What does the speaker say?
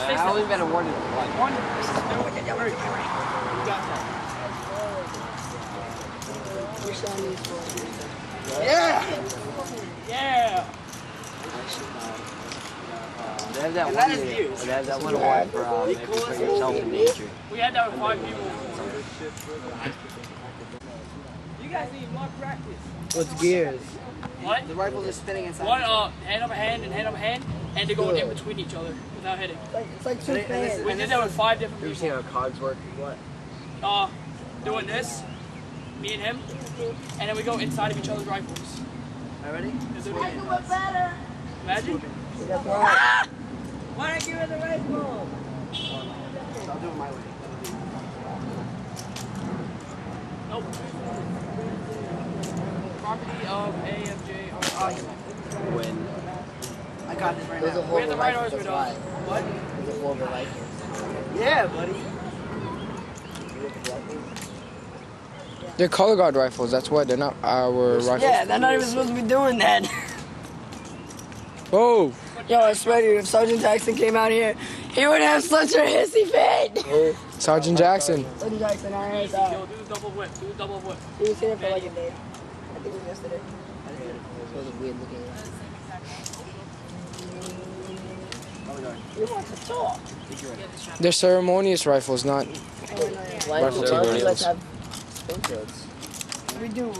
I only been awarded one. Yeah! Yeah! They have that one year. They have that one award for if you put yourself in danger. We had that with 5 people. You guys need more practice. What's gears? What? The rifles are spinning inside. One hand over hand and hand over hand, and to go in between each other without hitting. It's like two fans. We did that with 5 different people. You ever seen how Cogs work? What? Doing this, me and him, and then we go inside of each other's rifles. Ready? I do it better. Imagine. Why don't you give her the rifle? I'll do it my way. Nope. Property of AFJROTC. When? I got this right There's a now. We have the right rifle, orders, that's why. What? There's a Wolver rifle. Yeah, buddy. They're color guard rifles, that's what, they're not our rifles. Yeah, they're not even supposed to be doing that. Whoa! Yo, I swear to you, if Sergeant Jackson came out here, he would have such a hissy fit. Sergeant Jackson. Sergeant Jackson, our ass Yo, out. do the double whip. Do the double whip. He was here for like a day. I think it was yesterday. It was weird looking. You want to talk? They're ceremonious rifles, not Why Rifle do to you radios. guys have sprinklers? We do.